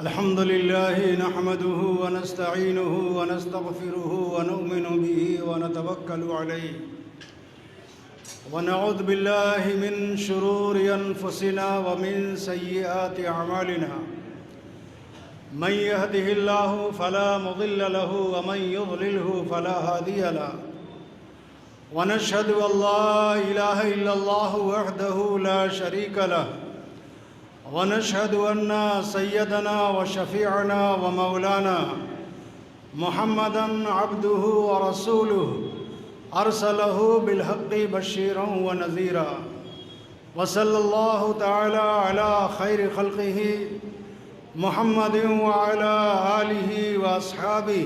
الحمد لله نحمده ونستعينه ونستغفره ونؤمن به ونتوكل عليه ونعوذ بالله من شرور أنفسنا ومن سيئات أعمالنا من يهده الله فلا مضل له ومن يضلله فلا هادي له ونشهد أن لا إله إلا الله وحده لا شريك له ونشهد أن سيدنا وشفيعنا ومولانا محمدًا عبده ورسوله أرسله بالحق بشيرا ونذيرا وصلى الله تعالى على خير خلقه محمد وعلى آله وأصحابه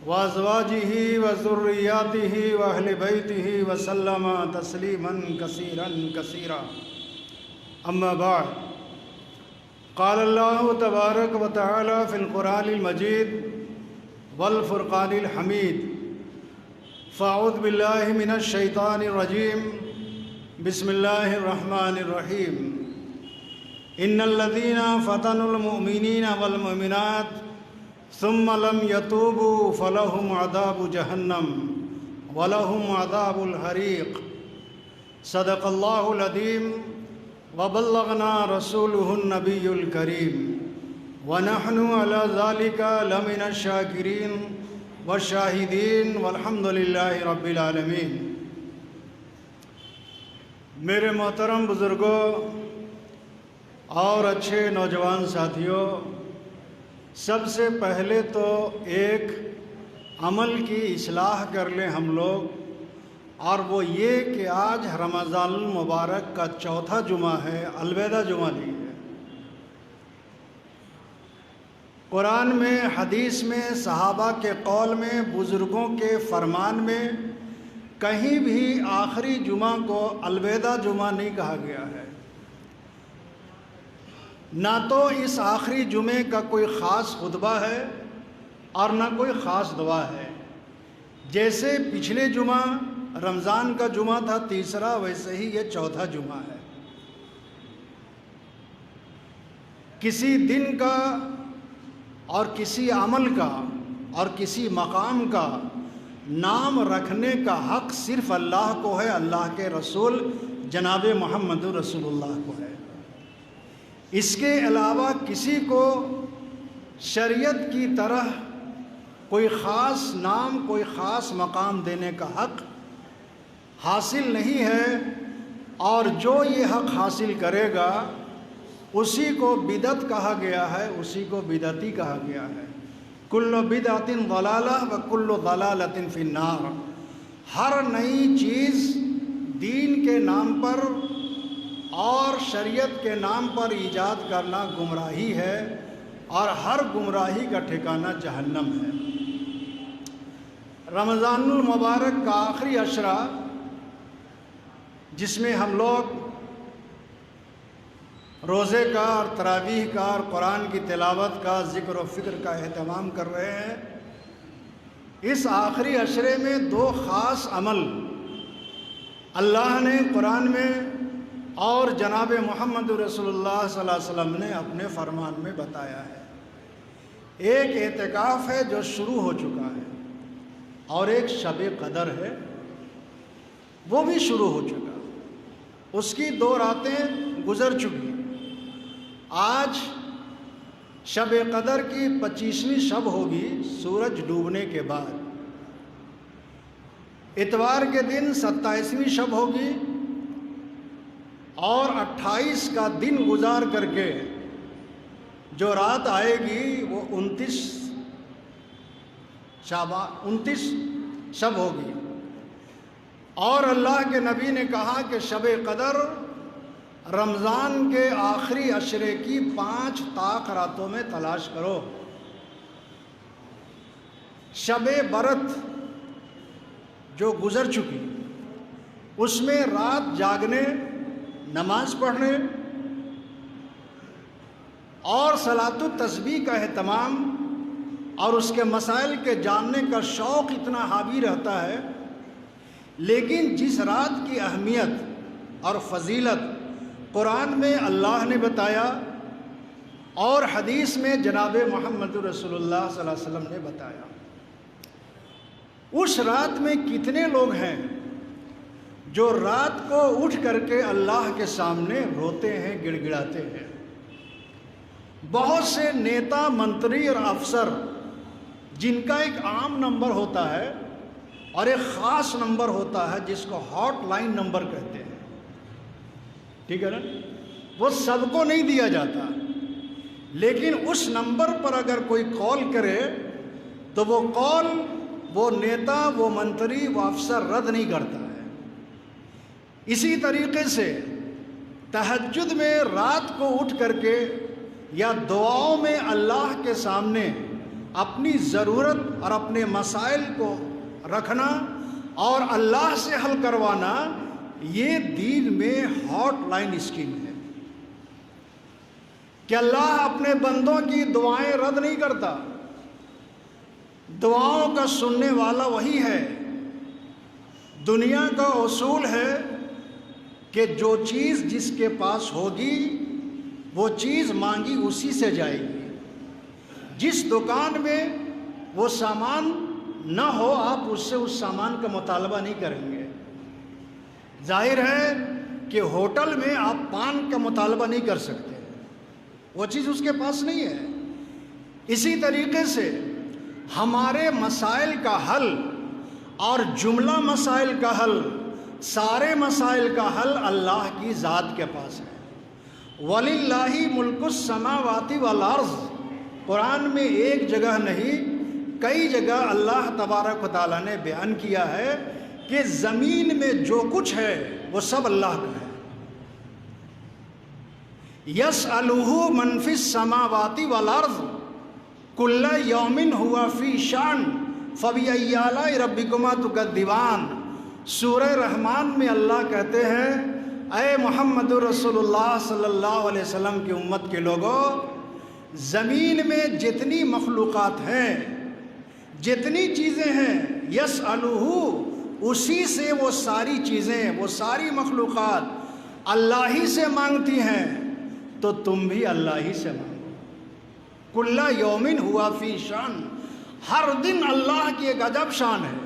وأزواجه وذرياته وأهل بيته وسلم تسليما كثيرا كثيرا أما بعد قال الله تبارك وتعالى في القرآن المجيد والفرقان الحميد فأعوذ بالله من الشيطان الرجيم بسم الله الرحمن الرحيم إن الذين فتنوا المؤمنين والمؤمنات ثم لم يتوبوا فلهم عذاب جهنم ولهم عذاب الحريق صدق الله العظيم وبلغنا رسوله النبي الكريم ونحن على ذلك لمن الشاكرين والشاہدین والحمد للہ رب العالمین۔ میرے محترم بزرگوں اور اچھے نوجوان ساتھیوں، سب سے پہلے تو ایک عمل کی اصلاح کر لیں ہم لوگ، اور وہ یہ کہ آج رمضان المبارک کا چوتھا جمعہ ہے، الوداع جمعہ نہیں ہے۔ قرآن میں، حدیث میں، صحابہ کے قول میں، بزرگوں کے فرمان میں کہیں بھی آخری جمعہ کو الوداع جمعہ نہیں کہا گیا ہے۔ نہ تو اس آخری جمعے کا کوئی خاص خطبہ ہے اور نہ کوئی خاص دعا ہے۔ جیسے پچھلے جمعہ رمضان کا جمعہ تھا تیسرا، ویسے ہی یہ چوتھا جمعہ ہے۔ کسی دن کا اور کسی عمل کا اور کسی مقام کا نام رکھنے کا حق صرف اللہ کو ہے، اللہ کے رسول جناب محمد رسول اللہ کو ہے۔ اس کے علاوہ کسی کو شریعت کی طرح کوئی خاص نام، کوئی خاص مقام دینے کا حق حاصل نہیں ہے، اور جو یہ حق حاصل کرے گا اسی کو بدعت کہا گیا ہے، اسی کو بدعتی کہا گیا ہے۔ کل بدعت ضلالہ و کل ضلالۃ فی النار۔ ہر نئی چیز دین کے نام پر اور شریعت کے نام پر ایجاد کرنا گمراہی ہے، اور ہر گمراہی کا ٹھکانہ جہنم ہے۔ رمضان المبارک کا آخری عشرہ، جس میں ہم لوگ روزے کا اور تراویح کا اور قرآن کی تلاوت کا، ذکر و فکر کا اہتمام کر رہے ہیں، اس آخری عشرے میں دو خاص عمل اللہ نے قرآن میں اور جناب محمد رسول اللہ صلی اللہ علیہ وسلم نے اپنے فرمان میں بتایا ہے۔ ایک اعتکاف ہے جو شروع ہو چکا ہے، اور ایک شب قدر ہے وہ بھی شروع ہو چکا، اس کی 2 راتیں گزر چکی۔ آج شب قدر کی 25ویں شب ہوگی سورج ڈوبنے کے بعد۔ اتوار کے دن 27ویں شب ہوگی، اور 28 کا دن گزار کر کے جو رات آئے گی وہ 29 شب ہوگی۔ اور اللہ کے نبی نے کہا کہ شب قدر رمضان کے آخری عشرے کی 5 طاق راتوں میں تلاش کرو۔ شب برت جو گزر چکی، اس میں رات جاگنے، نماز پڑھنے اور صلاۃ التسبیح کا اہتمام اور اس کے مسائل کے جاننے کا شوق اتنا حاوی رہتا ہے، لیکن جس رات کی اہمیت اور فضیلت قرآن میں اللہ نے بتایا، اور حدیث میں جناب محمد رسول اللہ صلی اللہ علیہ وسلم نے بتایا اس رات میں کتنے لوگ ہیں جو رات کو اٹھ کر کے اللہ کے سامنے روتے ہیں، گڑ گڑاتے ہیں۔ بہت سے نیتا، منتری اور افسر جن کا ایک عام نمبر ہوتا ہے اور ایک خاص نمبر ہوتا ہے جس کو ہاٹ لائن نمبر کہتے ہیں، ٹھیک ہے نا، وہ سب کو نہیں دیا جاتا، لیکن اس نمبر پر اگر کوئی کال کرے تو وہ کال وہ نیتا، وہ منتری، وہ افسر رد نہیں کرتا ہے۔ اسی طریقے سے تہجد میں رات کو اٹھ کر کے یا دعاؤں میں اللہ کے سامنے اپنی ضرورت اور اپنے مسائل کو رکھنا اور اللہ سے حل کروانا، یہ دین میں ہاٹ لائن اسکیم ہے کہ اللہ اپنے بندوں کی دعائیں رد نہیں کرتا، دعاؤں کا سننے والا وہی ہے۔ دنیا کا اصول ہے کہ جو چیز جس کے پاس ہوگی وہ چیز مانگی اسی سے جائے گی۔ جس دکان میں وہ سامان نہ ہو آپ اس سے اس سامان کا مطالبہ نہیں کریں گے۔ ظاہر ہے کہ ہوٹل میں آپ پان کا مطالبہ نہیں کر سکتے، وہ چیز اس کے پاس نہیں ہے۔ اسی طریقے سے ہمارے مسائل کا حل اور جملہ مسائل کا حل، سارے مسائل کا حل اللہ کی ذات کے پاس ہے۔ وَلِلَّهِ مُلْكُ السَّمَاوَاتِ وَالْأَرْضِ، قرآن میں ایک جگہ نہیں کئی جگہ اللہ تبارک و تعالیٰ نے بیان کیا ہے کہ زمین میں جو کچھ ہے وہ سب اللہ کا ہے۔ يَسْأَلُهُ مَنْ فِي السَّمَاوَاتِ وَالْأَرْضِ كُلَّ يَوْمٍ هُوَ فِي شَأْنٍ فَبِأَيِّ آلَاءِ رَبِّكُمَا تُكَذِّبَانِ۔ سورہ رحمان میں اللہ کہتے ہیں اے محمد رسول اللہ صلی اللہ علیہ وسلم کی امت کے لوگوں، زمین میں جتنی مخلوقات ہیں، جتنی چیزیں ہیں، یسألوہ، اسی سے وہ ساری چیزیں، وہ ساری مخلوقات اللہ ہی سے مانگتی ہیں، تو تم بھی اللہ ہی سے مانگو۔ کل یومن ہوا فی شان، ہر دن اللہ کی ایک عجب شان ہے۔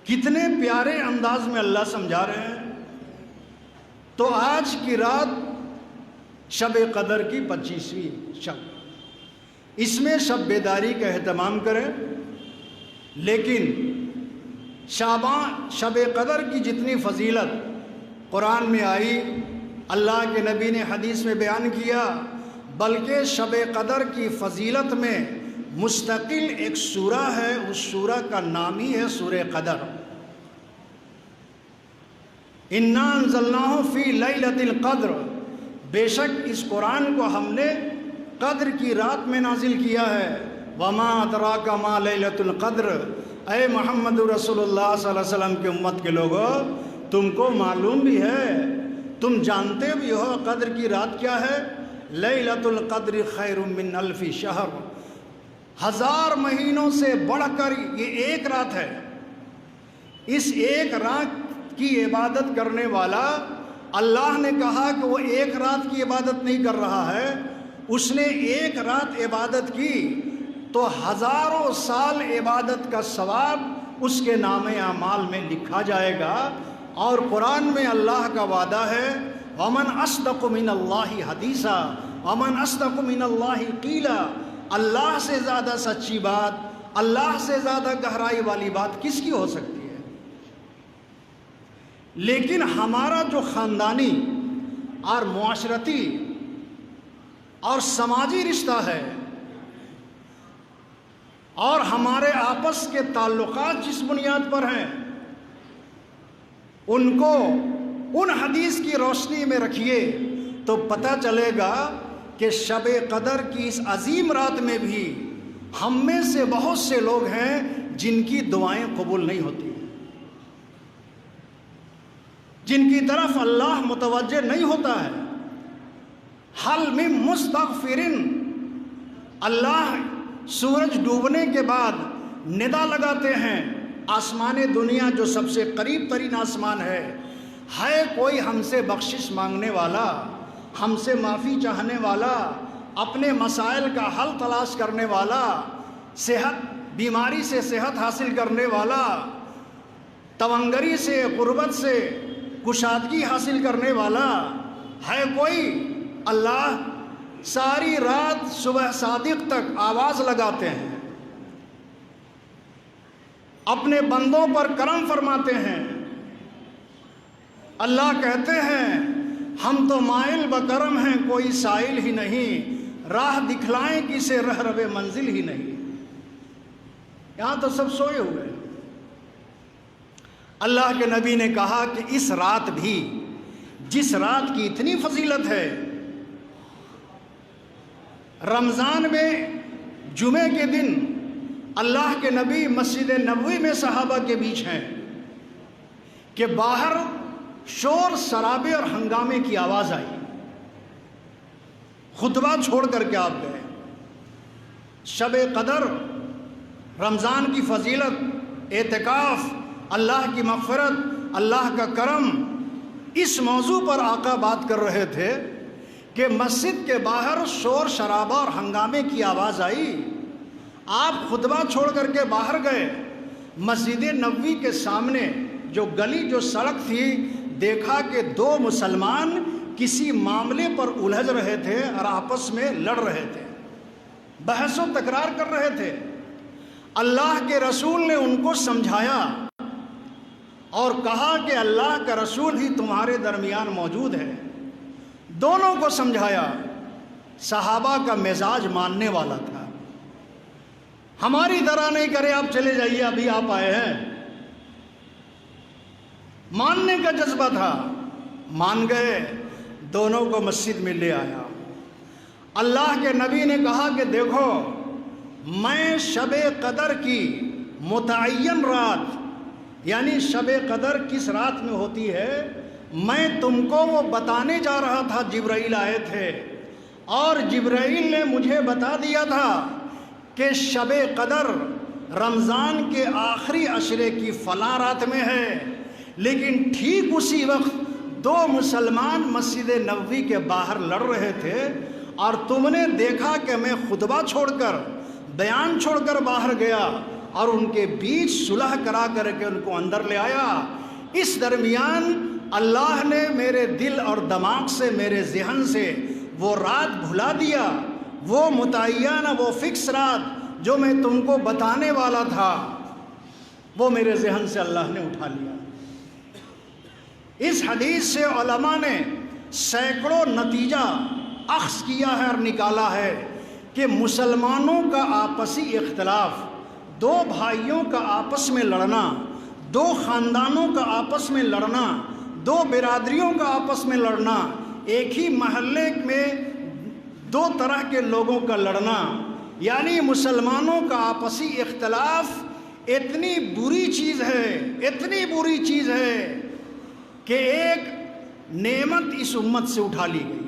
کتنے پیارے انداز میں اللہ سمجھا رہے ہیں۔ تو آج کی رات شب قدر کی 25ویں شب، اس میں شب بیداری کا اہتمام کریں، لیکن شب قدر کی جتنی فضیلت قرآن میں آئی، اللہ کے نبی نے حدیث میں بیان کیا، بلکہ شب قدر کی فضیلت میں مستقل ایک سورہ ہے، اس سورہ کا نام ہی ہے سورہ قدر۔ اِنَّا أَنزَلْنَاهُ فِي لَيْلَةِ الْقَدْرِ، بے شک اس قرآن کو ہم نے قدر کی رات میں نازل کیا ہے۔ وَمَا أَدْرَاكَ مَا لَيْلَةُ الْقَدْرِ، اے محمد رسول اللہ صلی اللہ علیہ وسلم کی امت کے لوگوں، تم کو معلوم بھی ہے، تم جانتے بھی ہو قدر کی رات کیا ہے؟ لیلۃ القدر خیر من الف شہر، 1000 مہینوں سے بڑھ کر یہ ایک رات ہے۔ اس ایک رات کی عبادت کرنے والا، اللہ نے کہا کہ وہ ایک رات کی عبادت نہیں کر رہا ہے، اس نے ایک رات عبادت کی تو 1000 سال عبادت کا ثواب اس کے نام اعمال میں لکھا جائے گا۔ اور قرآن میں اللہ کا وعدہ ہے وَمَنْ أَصْدَقُ مِنَ اللَّهِ حَدِيثًا وَمَنْ أَصْدَقُ مِنَ اللَّهِ قِيلًا، اللہ سے زیادہ سچی بات، اللہ سے زیادہ گہرائی والی بات کس کی ہو سکتی ہے؟ لیکن ہمارا جو خاندانی اور معاشرتی اور سماجی رشتہ ہے اور ہمارے آپس کے تعلقات جس بنیاد پر ہیں، ان کو ان حدیث کی روشنی میں رکھیے تو پتہ چلے گا کہ شب قدر کی اس عظیم رات میں بھی ہم میں سے بہت سے لوگ ہیں جن کی دعائیں قبول نہیں ہوتی، جن کی طرف اللہ متوجہ نہیں ہوتا ہے۔ حل من مستغفرن، اللہ سورج ڈوبنے کے بعد ندا لگاتے ہیں، آسمان دنیا جو سب سے قریب ترین آسمان ہے کوئی ہم سے بخشش مانگنے والا، ہم سے معافی چاہنے والا، اپنے مسائل کا حل تلاش کرنے والا، صحت بیماری سے صحت حاصل کرنے والا، تونگری سے غربت سے کشادگی حاصل کرنے والا ہے کوئی؟ اللہ ساری رات صبح صادق تک آواز لگاتے ہیں، اپنے بندوں پر کرم فرماتے ہیں۔ اللہ کہتے ہیں ہم تو مائل بکرم ہیں، کوئی سائل ہی نہیں، راہ دکھلائیں کسے رہ رب منزل ہی نہیں۔ یہاں تو سب سوئے ہوئے۔ اللہ کے نبی نے کہا کہ اس رات بھی، جس رات کی اتنی فضیلت ہے، رمضان میں جمعے کے دن اللہ کے نبی مسجد نبوی میں صحابہ کے بیچ ہیں کہ باہر شور شرابے اور ہنگامے کی آواز آئی، خطبہ چھوڑ کر کے آپ گئے۔ شب قدر، رمضان کی فضیلت، اعتکاف، اللہ کی مغفرت، اللہ کا کرم، اس موضوع پر آقا بات کر رہے تھے کہ مسجد کے باہر شور شرابہ اور ہنگامے کی آواز آئی، آپ خطبہ چھوڑ کر کے باہر گئے، مسجد نبوی کے سامنے جو گلی جو سڑک تھی، دیکھا کہ دو مسلمان کسی معاملے پر الجھ رہے تھے اور آپس میں لڑ رہے تھے، بحث و تکرار کر رہے تھے۔ اللہ کے رسول نے ان کو سمجھایا اور کہا کہ اللہ کا رسول ہی تمہارے درمیان موجود ہے، دونوں کو سمجھایا۔ صحابہ کا مزاج ماننے والا تھا، ہماری طرح نہیں کرے آپ چلے جائیے ابھی آپ آئے ہیں، ماننے کا جذبہ تھا، مان گئے، دونوں کو مسجد میں لے آیا۔ اللہ کے نبی نے کہا کہ دیکھو میں شب قدر کی متعین رات، یعنی شب قدر کس رات میں ہوتی ہے، میں تم کو وہ بتانے جا رہا تھا۔ جبرائیل آئے تھے اور جبرائیل نے مجھے بتا دیا تھا کہ شب قدر رمضان کے آخری عشرے کی فلاں رات میں ہے، لیکن ٹھیک اسی وقت دو مسلمان مسجد نبوی کے باہر لڑ رہے تھے اور تم نے دیکھا کہ میں خطبہ چھوڑ کر، بیان چھوڑ کر باہر گیا اور ان کے بیچ صلح کرا کر کے ان کو اندر لے آیا۔ اس درمیان اللہ نے میرے دل اور دماغ سے، میرے ذہن سے وہ رات بھلا دیا، وہ متعینہ، وہ فکس رات جو میں تم کو بتانے والا تھا، وہ میرے ذہن سے اللہ نے اٹھا لیا۔ اس حدیث سے علماء نے سینکڑوں نتیجہ اخذ کیا ہے اور نکالا ہے کہ مسلمانوں کا آپسی اختلاف، دو بھائیوں کا آپس میں لڑنا، دو خاندانوں کا آپس میں لڑنا، دو برادریوں کا آپس میں لڑنا، ایک ہی محلے میں دو طرح کے لوگوں کا لڑنا، یعنی مسلمانوں کا آپسی اختلاف اتنی بری چیز ہے، اتنی بری چیز ہے کہ ایک نعمت اس امت سے اٹھا لی گئی۔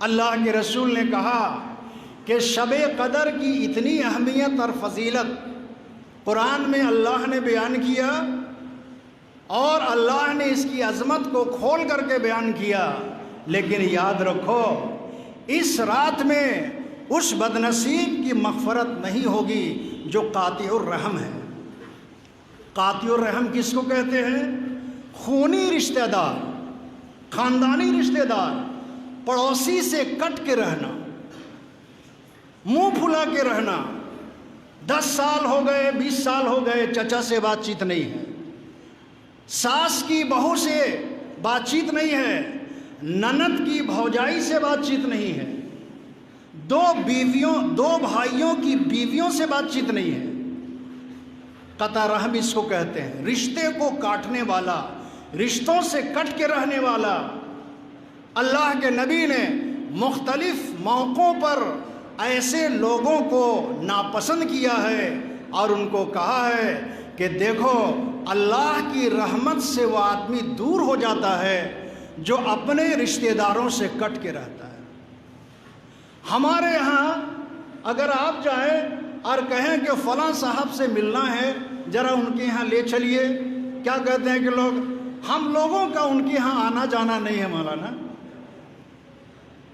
اللہ کے رسول نے کہا کہ شب قدر کی اتنی اہمیت اور فضیلت قرآن میں اللہ نے بیان کیا اور اللہ نے اس کی عظمت کو کھول کر کے بیان کیا، لیکن یاد رکھو اس رات میں اس بدنصیب کی مغفرت نہیں ہوگی جو قاطع الرحم ہے۔ قاطع الرحم کس کو کہتے ہیں؟ خونی رشتہ دار، خاندانی رشتہ دار، پڑوسی سے کٹ کے رہنا، منہ پھلا کے رہنا، 10 سال ہو گئے، 20 سال ہو گئے، چچا سے بات چیت نہیں ہے، ساس کی بہو سے بات چیت نہیں ہے، نند کی بھوجائی سے بات چیت نہیں ہے، دو بھائیوں کی بیویوں سے بات چیت نہیں ہے۔ قطع رحم اس کو کہتے ہیں، رشتے کو کاٹنے والا، رشتوں سے کٹ کے رہنے والا۔ اللہ کے نبی نے مختلف موقعوں پر ایسے لوگوں کو ناپسند کیا ہے اور ان کو کہا ہے کہ دیکھو اللہ کی رحمت سے وہ آدمی دور ہو جاتا ہے جو اپنے رشتہ داروں سے کٹ کے رہتا ہے۔ ہمارے ہاں اگر آپ جائیں اور کہیں کہ فلاں صاحب سے ملنا ہے، ذرا ان کے یہاں لے چلیے، کیا کہتے ہیں کہ لوگ، ہم لوگوں کا ان کے یہاں آنا جانا نہیں ہے مولانا،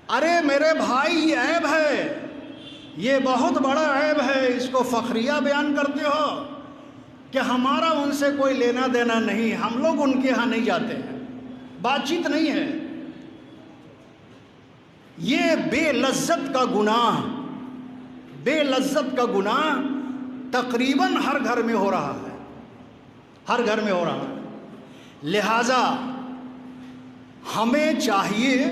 ارے میرے بھائی یہ عیب ہے، یہ بہت بڑا عیب ہے، اس کو فخریہ بیان کرتے ہو کہ ہمارا ان سے کوئی لینا دینا نہیں، ہم لوگ ان کے ہاں نہیں جاتے ہیں، بات چیت نہیں ہے۔ یہ بے لذت کا گناہ، بے لذت کا گناہ تقریباً ہر گھر میں ہو رہا ہے، ہر گھر میں ہو رہا ہے۔ لہٰذا ہمیں چاہیے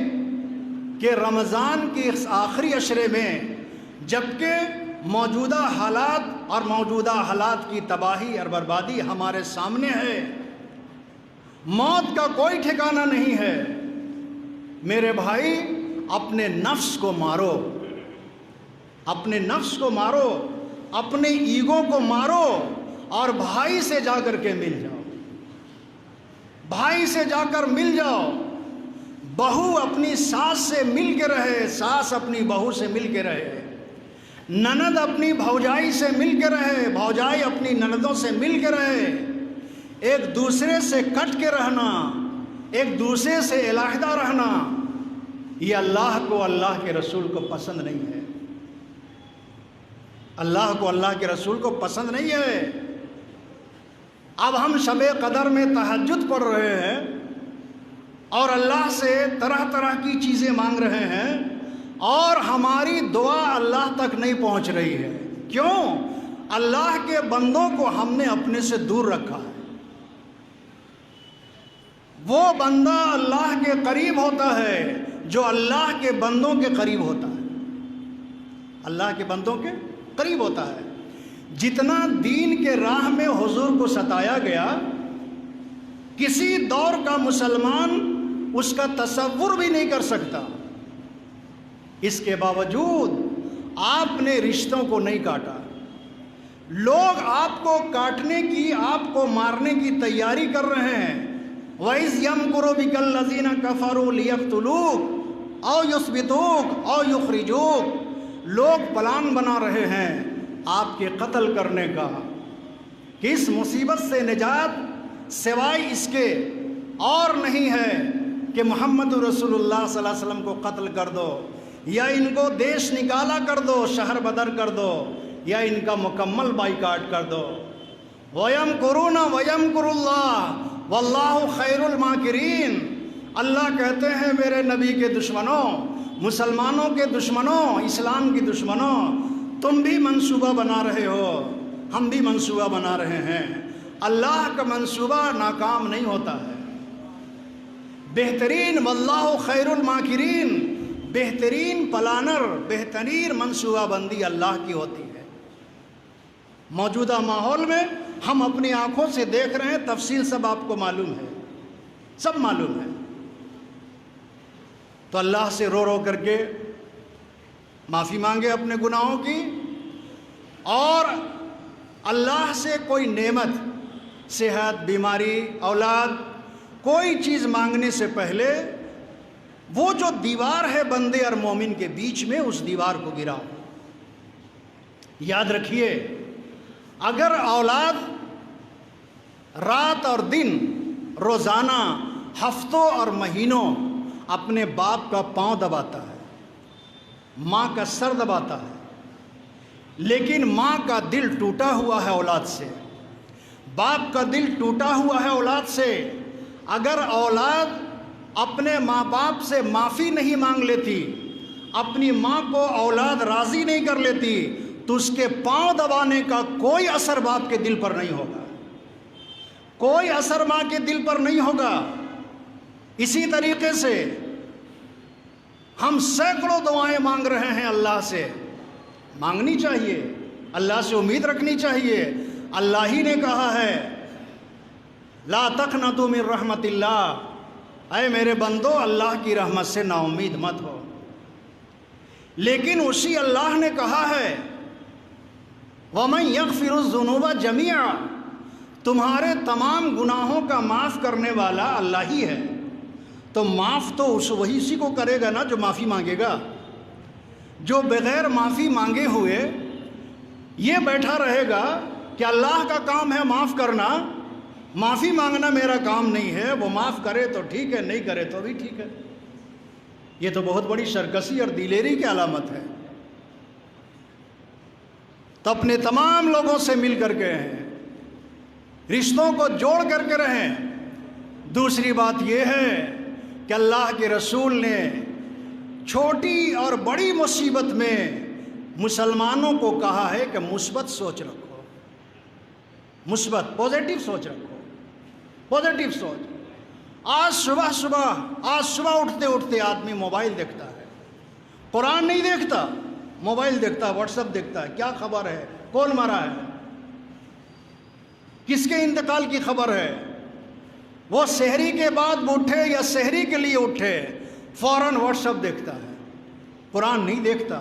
کہ رمضان کے اس آخری عشرے میں جبکہ موجودہ حالات اور موجودہ حالات کی تباہی اور بربادی ہمارے سامنے ہے، موت کا کوئی ٹھکانہ نہیں ہے، میرے بھائی اپنے نفس کو مارو، اپنے نفس کو مارو، اپنے ایگو کو مارو اور بھائی سے جا کر کے مل جاؤ، بھائی سے جا کر مل جاؤ۔ بہو اپنی ساس سے مل کے رہے، ساس اپنی بہو سے مل کے رہے، نند اپنی بھوجائی سے مل کے رہے، بھوجائی اپنی نندوں سے مل کے رہے۔ ایک دوسرے سے کٹ کے رہنا، ایک دوسرے سے علیحدہ رہنا، یہ اللہ کو، اللہ کے رسول کو پسند نہیں ہے، اللہ کو، اللہ کے رسول کو پسند نہیں ہے۔ اب ہم شب قدر میں تہجد پڑھ رہے ہیں اور اللہ سے طرح طرح کی چیزیں مانگ رہے ہیں اور ہماری دعا اللہ تک نہیں پہنچ رہی ہے، کیوں؟ اللہ کے بندوں کو ہم نے اپنے سے دور رکھا ہے۔ وہ بندہ اللہ کے قریب ہوتا ہے جو اللہ کے بندوں کے قریب ہوتا ہے، اللہ کے بندوں کے قریب ہوتا ہے۔ جتنا دین کے راہ میں حضور کو ستایا گیا، کسی دور کا مسلمان اس کا تصور بھی نہیں کر سکتا، اس کے باوجود آپ نے رشتوں کو نہیں کاٹا۔ لوگ آپ کو کاٹنے کی، آپ کو مارنے کی تیاری کر رہے ہیں۔ وَإِذْ يَمْكُرُ بِكَ الَّذِينَ كَفَرُوا لِيَقْتُلُوكَ أَوْ يُثْبِتُوكَ أَوْ يُخْرِجُوكَ، لوگ پلان بنا رہے ہیں آپ کے قتل کرنے کا۔ کہ اس مصیبت سے نجات سوائے اس کے اور نہیں ہے کہ محمد رسول اللہ صلی اللہ علیہ وسلم کو قتل کر دو، یا ان کو دیش نکالا کر دو، شہر بدر کر دو، یا ان کا مکمل بائیکاٹ کر دو۔ وَيَمْكُرُونَ وَيَمْكُرُ اللَّهُ وَاللَّهُ خَيْرُ الْمَاكِرِينَ، اللہ کہتے ہیں میرے نبی کے دشمنوں، مسلمانوں کے دشمنوں، اسلام کی دشمنوں، تم بھی منصوبہ بنا رہے ہو، ہم بھی منصوبہ بنا رہے ہیں، اللہ کا منصوبہ ناکام نہیں ہوتا ہے۔ بہترین واللہ خیر الماکرین، بہترین پلانر، بہترین منصوبہ بندی اللہ کی ہوتی ہے۔ موجودہ ماحول میں ہم اپنی آنکھوں سے دیکھ رہے ہیں، تفصیل سب آپ کو معلوم ہے، سب معلوم ہے۔ تو اللہ سے رو رو کر کے معافی مانگے اپنے گناہوں کی، اور اللہ سے کوئی نعمت، صحت، بیماری، اولاد، کوئی چیز مانگنے سے پہلے وہ جو دیوار ہے بندے اور مومن کے بیچ میں، اس دیوار کو گراؤ۔ یاد رکھیے، اگر اولاد رات اور دن، روزانہ، ہفتوں اور مہینوں اپنے باپ کا پاؤں دباتا ہے، ماں کا سر دباتا ہے، لیکن ماں کا دل ٹوٹا ہوا ہے اولاد سے، باپ کا دل ٹوٹا ہوا ہے اولاد سے، اگر اولاد اپنے ماں باپ سے معافی نہیں مانگ لیتی، اپنی ماں کو اولاد راضی نہیں کر لیتی، تو اس کے پاؤں دبانے کا کوئی اثر باپ کے دل پر نہیں ہوگا، کوئی اثر ماں کے دل پر نہیں ہوگا۔ اسی طریقے سے ہم سینکڑوں دعائیں مانگ رہے ہیں اللہ سے، مانگنی چاہیے، اللہ سے امید رکھنی چاہیے۔ اللہ ہی نے کہا ہے لا تقنطوا من رحمت اللہ، اے میرے بندو اللہ کی رحمت سے نا امید مت ہو۔ لیکن اسی اللہ نے کہا ہے وَمَن يَغْفِرُ الذُّنُوبَ جَمِيعًا، تمہارے تمام گناہوں کا معاف کرنے والا اللہ ہی ہے۔ تو معاف تو وہی اسی کو کرے گا نا جو معافی مانگے گا۔ جو بغیر معافی مانگے ہوئے یہ بیٹھا رہے گا کہ اللہ کا کام ہے معاف کرنا، معافی مانگنا میرا کام نہیں ہے، وہ معاف کرے تو ٹھیک ہے، نہیں کرے تو بھی ٹھیک ہے۔ یہ تو بہت بڑی سرکشی اور دلیری کی علامت ہے. تو اپنے تمام لوگوں سے مل کر کے رہیں, رشتوں کو جوڑ کر کے رہیں. دوسری بات یہ ہے کہ اللہ کے رسول نے چھوٹی اور بڑی مصیبت میں مسلمانوں کو کہا ہے کہ مثبت سوچ رکھو, مثبت پازیٹیو سوچ رکھو, پازیٹیو سوچ. آج صبح اٹھتے اٹھتے آدمی موبائل دیکھتا ہے, قرآن نہیں دیکھتا, موبائل دیکھتا ہے, واٹس ایپ دیکھتا ہے, کیا خبر ہے, کون مرا ہے, کس کے انتقال کی خبر ہے. وہ سحری کے بعد اٹھے یا سحری کے لیے اٹھے, فوراً واٹس ایپ دیکھتا ہے, قرآن نہیں دیکھتا.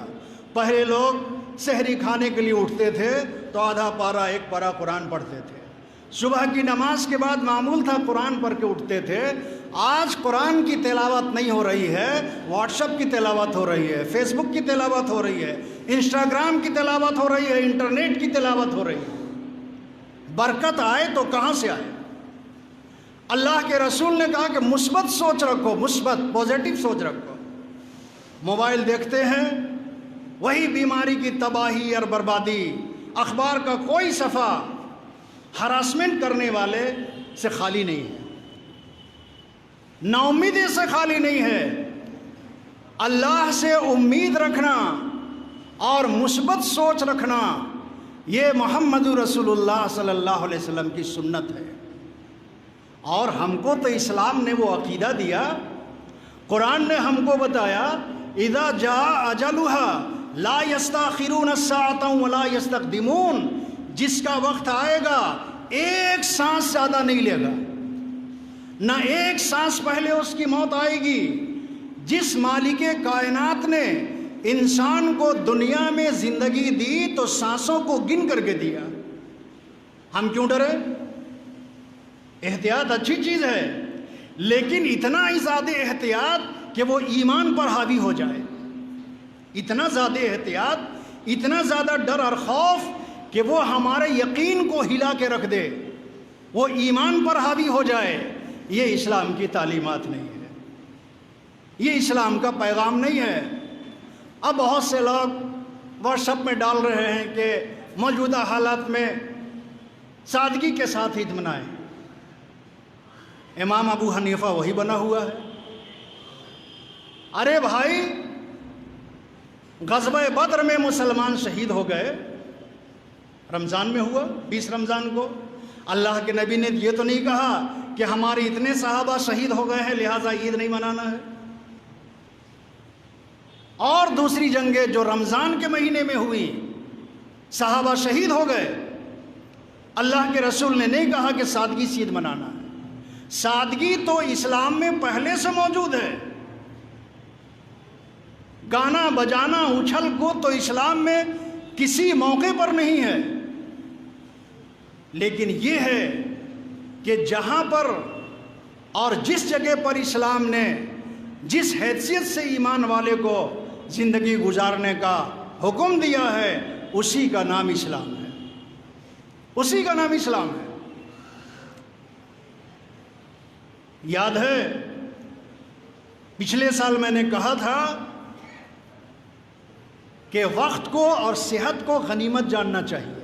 پہلے لوگ سحری کھانے کے لیے اٹھتے تھے تو آدھا پارہ ایک پارہ قرآن پڑھتے تھے. صبح کی نماز کے بعد معمول تھا قرآن پڑھ کے اٹھتے تھے. آج قرآن کی تلاوت نہیں ہو رہی ہے, واٹس ایپ کی تلاوت ہو رہی ہے, فیس بک کی تلاوت ہو رہی ہے, انسٹاگرام کی تلاوت ہو رہی ہے, انٹرنیٹ کی تلاوت ہو رہی ہے. برکت آئے تو کہاں سے آئے؟ اللہ کے رسول نے کہا کہ مثبت سوچ رکھو, مثبت پازیٹیو سوچ رکھو. موبائل دیکھتے ہیں, وہی بیماری کی تباہی اور بربادی. اخبار کا کوئی صفحہ ہراسمنٹ کرنے والے سے خالی نہیں ہے, نا امیدی سے خالی نہیں ہے. اللہ سے امید رکھنا اور مثبت سوچ رکھنا, یہ محمد رسول اللہ صلی اللہ علیہ وسلم کی سنت ہے. اور ہم کو تو اسلام نے وہ عقیدہ دیا, قرآن نے ہم کو بتایا اذا جاء اجلها لا یستاخرون الساعة ولا یستقدمون. جس کا وقت آئے گا ایک سانس زیادہ نہیں لے گا, نہ ایک سانس پہلے اس کی موت آئے گی. جس مالک کائنات نے انسان کو دنیا میں زندگی دی تو سانسوں کو گن کر کے دیا. ہم کیوں ڈرے؟ احتیاط اچھی چیز ہے, لیکن اتنا ہی زیادہ احتیاط کہ وہ ایمان پر حاوی ہو جائے. اتنا زیادہ احتیاط, اتنا زیادہ ڈر اور خوف کہ وہ ہمارے یقین کو ہلا کے رکھ دے, وہ ایمان پر حاوی ہو جائے. یہ اسلام کی تعلیمات نہیں ہے, یہ اسلام کا پیغام نہیں ہے. اب بہت سے لوگ واٹس ایپ میں ڈال رہے ہیں کہ موجودہ حالات میں سادگی کے ساتھ عید منائیں. امام ابو حنیفہ وہی بنا ہوا ہے. ارے بھائی, غزوہ بدر میں مسلمان شہید ہو گئے, رمضان میں ہوا, 20 رمضان کو. اللہ کے نبی نے یہ تو نہیں کہا کہ ہمارے اتنے صحابہ شہید ہو گئے ہیں لہٰذا عید نہیں منانا ہے. اور دوسری جنگیں جو رمضان کے مہینے میں ہوئی, صحابہ شہید ہو گئے, اللہ کے رسول نے نہیں کہا کہ سادگی سے عید منانا ہے. سادگی تو اسلام میں پہلے سے موجود ہے. گانا بجانا اچھل کود تو اسلام میں کسی موقع پر نہیں ہے. لیکن یہ ہے کہ جہاں پر اور جس جگہ پر اسلام نے جس حیثیت سے ایمان والے کو زندگی گزارنے کا حکم دیا ہے, اسی کا نام اسلام ہے, اسی کا نام اسلام ہے. یاد ہے پچھلے سال میں نے کہا تھا کہ وقت کو اور صحت کو غنیمت جاننا چاہیے.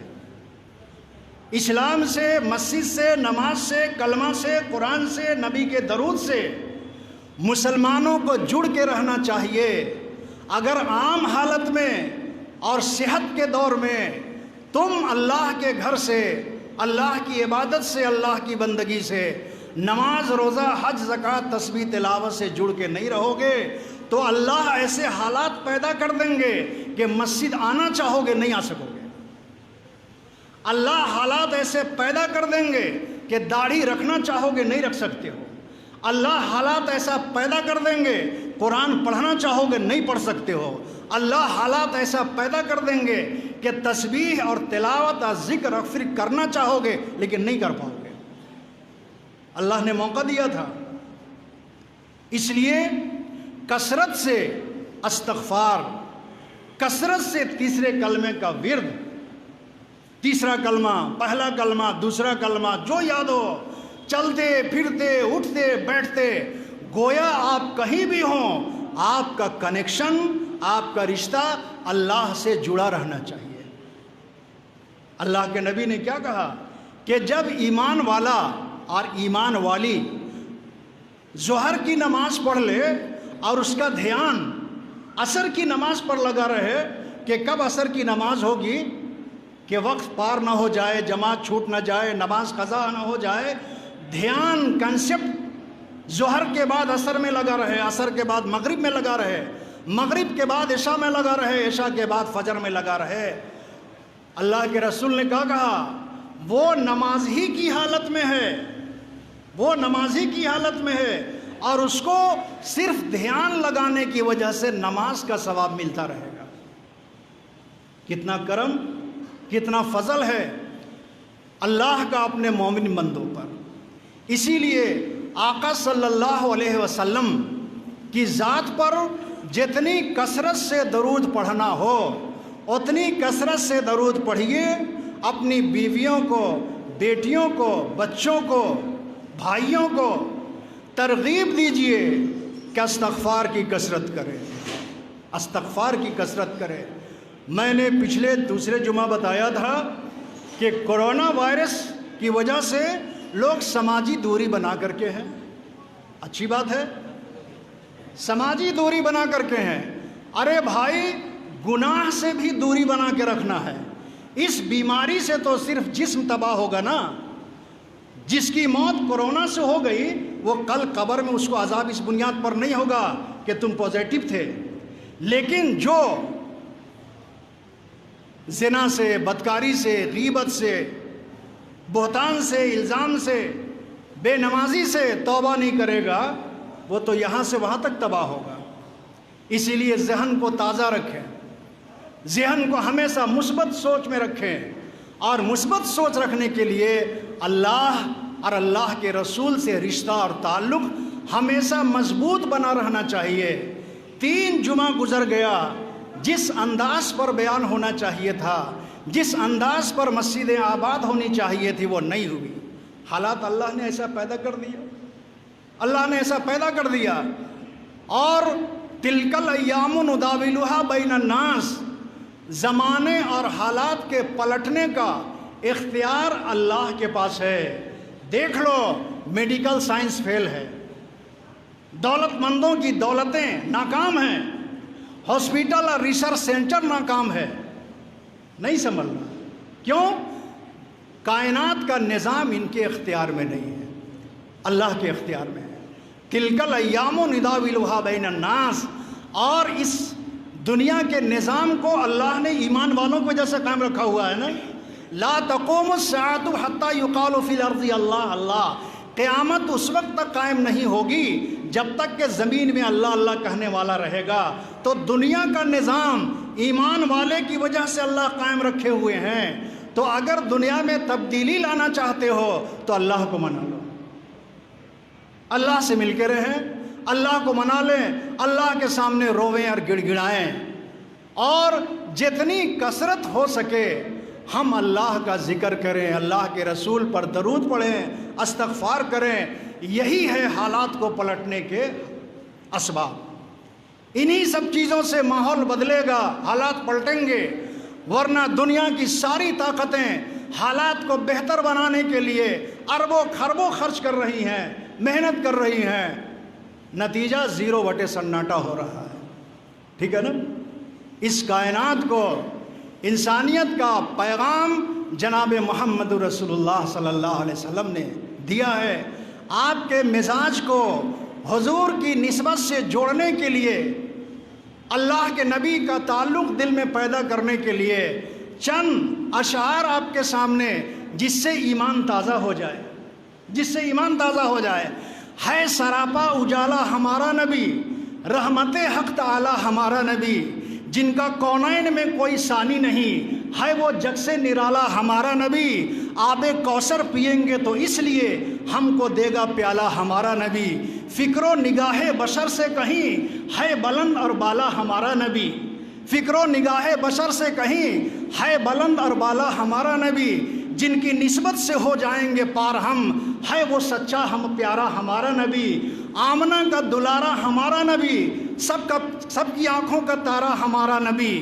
اسلام سے, مسجد سے, نماز سے, کلمہ سے, قرآن سے, نبی کے درود سے مسلمانوں کو جڑ کے رہنا چاہیے. اگر عام حالت میں اور صحت کے دور میں تم اللہ کے گھر سے, اللہ کی عبادت سے, اللہ کی بندگی سے, نماز, روزہ, حج, زکوٰۃ, تسبیح, تلاوت سے جڑ کے نہیں رہو گے تو اللہ ایسے حالات پیدا کر دیں گے کہ مسجد آنا چاہو گے نہیں آ سکو گے. اللہ حالات ایسے پیدا کر دیں گے کہ داڑھی رکھنا چاہو گے نہیں رکھ سکتے ہو. اللہ حالات ایسا پیدا کر دیں گے قرآن پڑھنا چاہو گے نہیں پڑھ سکتے ہو. اللہ حالات ایسا پیدا کر دیں گے کہ تسبیح اور تلاوت اور ذکر اور فکر کرنا چاہو گے لیکن نہیں کر پاؤ گے. اللہ نے موقع دیا تھا. اس لیے کثرت سے استغفار, کثرت سے تیسرے کلمے کا ورد, تیسرا کلمہ, پہلا کلمہ, دوسرا کلمہ, جو یاد ہو, چلتے پھرتے, اٹھتے بیٹھتے, گویا آپ کہیں بھی ہوں آپ کا کنیکشن، آپ کا رشتہ اللہ سے جڑا رہنا چاہیے۔ اللہ کے نبی نے کیا کہا کہ جب ایمان والا اور ایمان والی ظہر کی نماز پڑھ لے اور اس کا دھیان عصر کی نماز پر لگا رہے کہ کب عصر کی نماز ہوگی، کہ وقت پار نہ ہو جائے، جماعت چھوٹ نہ جائے، نماز قضا نہ ہو جائے، دھیان کنسپٹ ظہر کے بعد عصر میں لگا رہے، عصر کے بعد مغرب میں لگا رہے، مغرب کے بعد عشاء میں لگا رہے، عشاء کے بعد فجر میں لگا رہے۔ اللہ کے رسول نے کہا وہ نمازی کی حالت میں ہے، وہ نمازی کی حالت میں ہے، اور اس کو صرف دھیان لگانے کی وجہ سے نماز کا ثواب ملتا رہے گا۔ کتنا کرم، کتنا فضل ہے اللہ کا اپنے مومن بندوں پر۔ اسی لیے آقا صلی اللہ علیہ وسلم کی ذات پر جتنی کثرت سے درود پڑھنا ہو اتنی کثرت سے درود پڑھیے۔ اپنی بیویوں کو، بیٹیوں کو، بچوں کو، بھائیوں کو ترغیب دیجئے کہ استغفار کی کثرت کرے، استغفار کی کثرت کرے۔ میں نے پچھلے دوسرے جمعہ بتایا تھا کہ کرونا وائرس کی وجہ سے لوگ سماجی دوری بنا کر کے ہیں، اچھی بات ہے، سماجی دوری بنا کر کے ہیں۔ ارے بھائی، گناہ سے بھی دوری بنا کے رکھنا ہے۔ اس بیماری سے تو صرف جسم تباہ ہوگا نا۔ جس کی موت کورونا سے ہو گئی وہ کل قبر میں اس کو عذاب اس بنیاد پر نہیں ہوگا کہ تم پازیٹیو تھے، لیکن جو زنا سے، بدکاری سے، غیبت سے، بہتان سے، الزام سے، بے نمازی سے توبہ نہیں کرے گا وہ تو یہاں سے وہاں تک تباہ ہوگا۔ اسی لیے ذہن کو تازہ رکھیں، ذہن کو ہمیشہ مثبت سوچ میں رکھیں، اور مثبت سوچ رکھنے کے لیے اللہ اور اللہ کے رسول سے رشتہ اور تعلق ہمیشہ مضبوط بنا رہنا چاہیے۔ 3 جمعہ گزر گیا، جس انداز پر بیان ہونا چاہیے تھا، جس انداز پر مسجدیں آباد ہونی چاہیے تھی وہ نہیں ہوئی۔ حالات اللہ نے ایسا پیدا کر دیا، اللہ نے ایسا پیدا کر دیا۔ اور تلک الایام نداولها بین الناس، زمانے اور حالات کے پلٹنے کا اختیار اللہ کے پاس ہے۔ دیکھ لو، میڈیکل سائنس فیل ہے، دولت مندوں کی دولتیں ناکام ہیں، ہاسپیٹل اور ریسرچ سینٹر ناکام ہے، نہیں سنبھلنا۔ کیوں؟ کائنات کا نظام ان کے اختیار میں نہیں ہے، اللہ کے اختیار میں ہے۔ تلک الایام نداولها بین الناس، اور اس دنیا کے نظام کو اللہ نے ایمان والوں کی وجہ سے قائم رکھا ہوا ہے نا۔ لا تقوم الساعة حتى يقال في الارض اللہ اللہ، قیامت اس وقت تک قائم نہیں ہوگی جب تک کہ زمین میں اللہ اللہ کہنے والا رہے گا۔ تو دنیا کا نظام ایمان والے کی وجہ سے اللہ قائم رکھے ہوئے ہیں۔ تو اگر دنیا میں تبدیلی لانا چاہتے ہو تو اللہ کو منا لو، اللہ سے مل کے رہیں، اللہ کو منا لیں، اللہ کے سامنے رویں اور گڑ گڑائیں، اور جتنی کثرت ہو سکے ہم اللہ کا ذکر کریں، اللہ کے رسول پر درود پڑھیں، استغفار کریں۔ یہی ہے حالات کو پلٹنے کے اسباب۔ انہی سب چیزوں سے ماحول بدلے گا، حالات پلٹیں گے، ورنہ دنیا کی ساری طاقتیں حالات کو بہتر بنانے کے لیے اربوں خربوں خرچ کر رہی ہیں، محنت کر رہی ہیں، نتیجہ 0 سناٹا ہو رہا ہے۔ ٹھیک ہے نا؟ اس کائنات کو انسانیت کا پیغام جناب محمد رسول اللہ صلی اللہ علیہ وسلم نے دیا ہے۔ آپ کے مزاج کو حضور کی نسبت سے جوڑنے کے لیے، اللہ کے نبی کا تعلق دل میں پیدا کرنے کے لیے چند اشعار آپ کے سامنے، جس سے ایمان تازہ ہو جائے، جس سے ایمان تازہ ہو جائے۔ ہے سراپا اجالا ہمارا نبی، رحمت حق تعالی ہمارا نبی، جن کا کونین میں کوئی ثانی نہیں، ہے وہ جگ سے نرالا ہمارا نبی۔ آب کوثر پئیں گے تو اس لیے ہم کو دے گا پیالہ ہمارا نبی۔ فکر و نگاہ بشر سے کہیں ہے بلند اور بالا ہمارا نبی، فکر و نگاہ بشر سے کہیں ہے بلند اور بالا ہمارا نبی۔ جن کی نسبت سے ہو جائیں گے پار ہم، ہے وہ سچا ہم پیارا ہمارا نبی، آمنہ کا دلارا ہمارا نبی، سب کی آنکھوں کا تارا ہمارا نبی،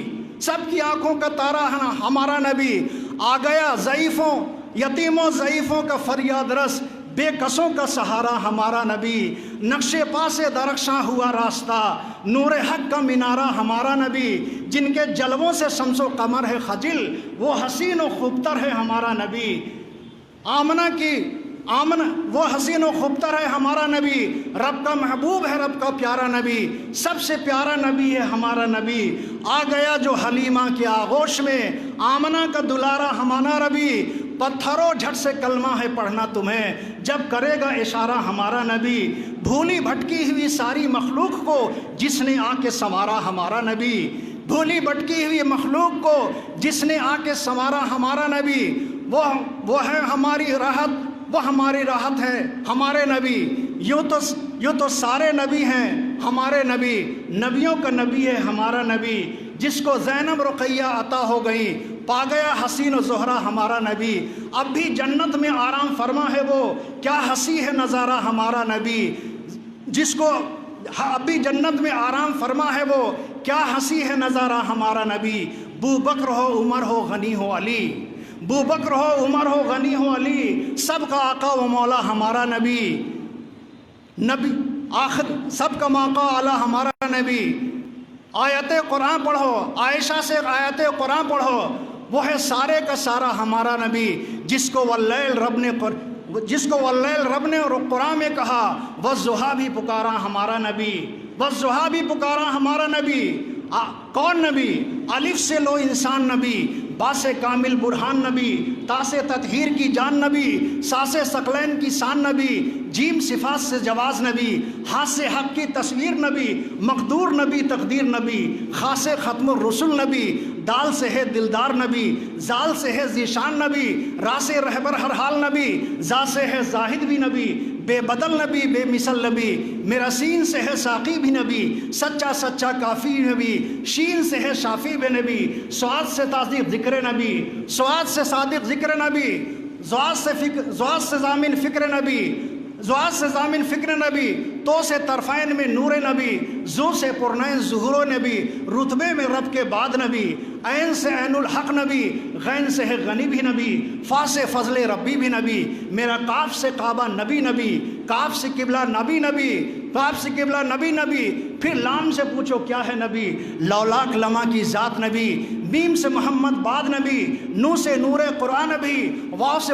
سب کی آنکھوں کا تارا ہمارا نبی، آ گیا ضعیفوں یتیموں ضعیفوں کا فریاد رس، بے کسوں کا سہارا ہمارا نبی، نقش پا سے درخشاں ہوا راستہ، نور حق کا مینارہ ہمارا نبی، جن کے جلووں سے شمس و قمر ہے خجل، وہ حسین و خوبتر ہے ہمارا نبی، وہ حسین و خوبتر ہے ہمارا نبی، رب کا محبوب ہے رب کا پیارا نبی، سب سے پیارا نبی ہے ہمارا نبی، آ گیا جو حلیمہ کے آغوش میں، آمنہ کا دلارا ہمارا نبی، پتھروں جھٹ سے کلمہ ہے پڑھنا تمہیں، جب کرے گا اشارہ ہمارا نبی، بھولی بھٹکی ہوئی ساری مخلوق کو جس نے آ کے سنوارا ہمارا نبی، بھولی بھٹکی ہوئی مخلوق کو جس نے آ کے سنوارا ہمارا نبی، وہ ہے ہماری راحت، وہ ہماری راحت ہے ہمارے نبی، یوں تو سارے نبی ہیں ہمارے نبی، نبیوں کا نبی ہے ہمارا نبی، جس کو زینب رقیہ عطا ہو گئی، پا گیا حسین و زہرا ہمارا نبی، اب بھی جنت میں آرام فرما ہے وہ، کیا ہنسی ہے نظارہ ہمارا نبی، جس کو اب بھی جنت میں آرام فرما ہے وہ، کیا ہنسی ہے نظارہ ہمارا نبی، بو بکر ہو عمر ہو غنی ہو علی، بو بکر ہو عمر ہو غنی ہو علی، سب کا آقا و مولا ہمارا نبی، آخر سب کا موقع اعلیٰ ہمارا نبی، آیت قرآن پڑھو، عائشہ سے آیت قرآن پڑھو، وہ ہے سارے کا سارا ہمارا نبی، جس کو واللیل رب نے قرآن میں کہا، والضحیٰ بھی پکارا ہمارا نبی، والضحیٰ بھی پکارا ہمارا نبی، کون نبی؟ الف سے لو انسان نبی، با سے کامل برہان نبی، تا سے تطہیر کی جان نبی، سا سے ثقلین کی شان نبی، جیم صفات سے جواز نبی، ہاتھ سے حق کی تصویر نبی، مقدور نبی تقدیر نبی، خا سے ختم الرسل نبی، دال سے ہے دلدار نبی، زال سے ہے ذیشان نبی، را سے رہبر ہر حال نبی، زا سے ہے زاہد بھی نبی، بے بدل نبی بے مثل نبی، میرا سین سے ہے ساقی بھی نبی، سچا کافی نبی، شین سے ہے شافی بے نبی، سواد سے صادق ذکر نبی، سواد سے صادق ذکر نبی، زواد سے ضامن فکر نبی، زواد سے ضامن فکر نبی، تو سے طرفین میں نور نبی، زو سے پرنین ظہور نبی، رتبے میں رب کے بعد نبی، عین سے عین الحق نبی، غین سے ہے غنی بھی نبی، فا سے فضل ربی بھی نبی، میرا قاف سے کعبہ نبی نبی، کاف سے قبلہ نبی نبی، کاف سے قبلہ نبی نبی، پھر لام سے پوچھو کیا ہے نبی، لولاک لمحہ کی ذات نبی، میم سے محمد بعد نبی، نو سے نور قرآن نبی، واو سے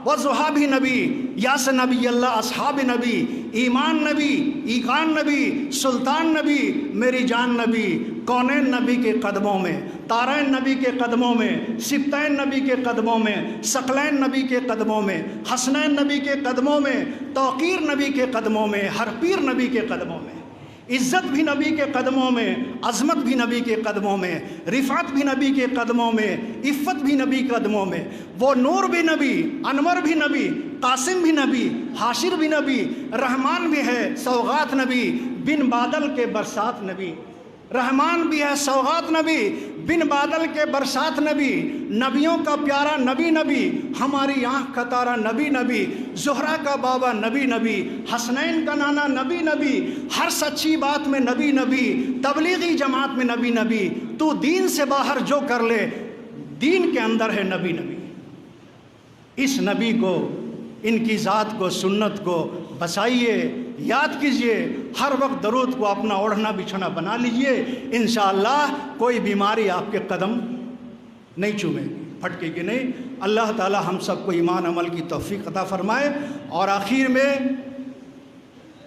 والضحیٰ بھی نبی، یا سے نبی اللہ اصحاب نبی، ایمان نبی، ایقان نبی، سلطان نبی، میری جان نبی، کونین نبی کے قدموں میں، تارین نبی کے قدموں میں، سبتین نبی کے قدموں میں، ثقلین نبی کے قدموں میں، حسنین نبی کے قدموں میں، توقیر نبی کے قدموں میں، ہر پیر نبی کے قدموں میں، عزت بھی نبی کے قدموں میں، عظمت بھی نبی کے قدموں میں، رفعت بھی نبی کے قدموں میں، عفت بھی نبی کے قدموں میں، وہ نور بھی نبی، انور بھی نبی، قاسم بھی نبی، حاشر بھی نبی، رحمان بھی ہے سوغات نبی، بن بادل کے برسات نبی، رحمان بھی ہے سوغات نبی، بن بادل کے برسات نبی، نبیوں کا پیارا نبی نبی، ہماری آنکھ کا تارا نبی نبی، زہرا کا بابا نبی نبی، حسنین کا نانا نبی نبی، ہر سچی بات میں نبی نبی، تبلیغی جماعت میں نبی نبی، تو دین سے باہر جو کر لے دین کے اندر ہے نبی نبی، اس نبی کو، ان کی ذات کو، سنت کو بسائیے، یاد کیجئے، ہر وقت درود کو اپنا اوڑھنا بچھونا بنا لیجئے، انشاءاللہ کوئی بیماری آپ کے قدم نہیں چومے گی، پھٹکے گی نہیں۔ اللہ تعالی ہم سب کو ایمان عمل کی توفیق عطا فرمائے۔ اور آخر میں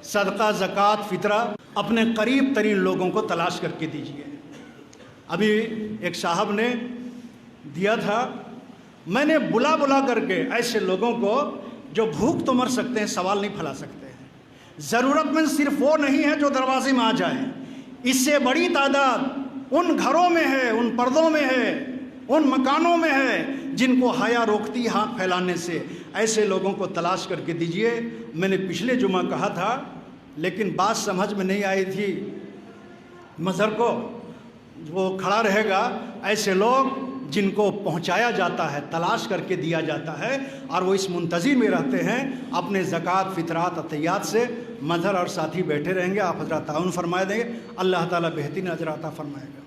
صدقہ، زکوٰۃ، فطرہ اپنے قریب ترین لوگوں کو تلاش کر کے دیجئے۔ ابھی ایک صاحب نے دیا تھا، میں نے بلا کر کے ایسے لوگوں کو جو بھوک تو مر سکتے ہیں، سوال نہیں پھیلا سکتے ہیں، ضرورت مند صرف وہ نہیں ہے جو دروازے میں آ جائیں، اس سے بڑی تعداد ان گھروں میں ہے، ان پردوں میں ہے، ان مکانوں میں ہے جن کو حیا روکتی ہاتھ پھیلانے سے، ایسے لوگوں کو تلاش کر کے دیجئے۔ میں نے پچھلے جمعہ کہا تھا لیکن بات سمجھ میں نہیں آئی تھی، مظہر کو وہ کھڑا رہے گا، ایسے لوگ جن کو پہنچایا جاتا ہے، تلاش کر کے دیا جاتا ہے، اور وہ اس منتظر میں رہتے ہیں اپنے زکوٰۃ، فطرات، عطیات سے۔ مظہر اور ساتھی بیٹھے رہیں گے، آپ حضرات تعاون فرمائے دیں گے، اللہ تعالیٰ بہترین اجر عطا فرمائے گا۔